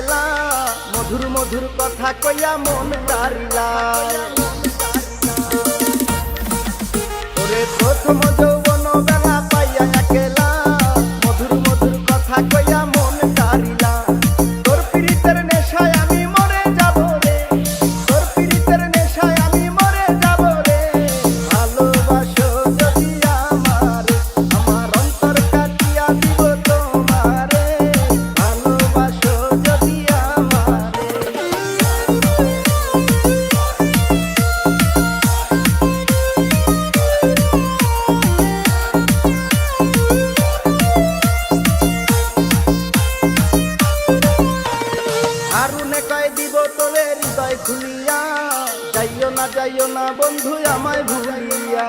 একেলা মধুর মধুর কথা কইয়া মন কারিলা ওরে প্রথম যৌবন বেলা পাইয়া একেলা মধুর মধুর কথা কইয়া মন কারিলা তোর পীড়িতের নেশায় আমি মরে যাব রে তোর পীড়িতের নেশায় আমি মরে যাব রে ভালোবাসো যদি আমারে আমার অন্তর কাটিয়া দিব তোমারে ভালোবাসো যদি আমারে আরুনে কয় দিব তোরে হৃদয় খুলিয়া যাইও না বন্ধু আমায় ভুলিয়া।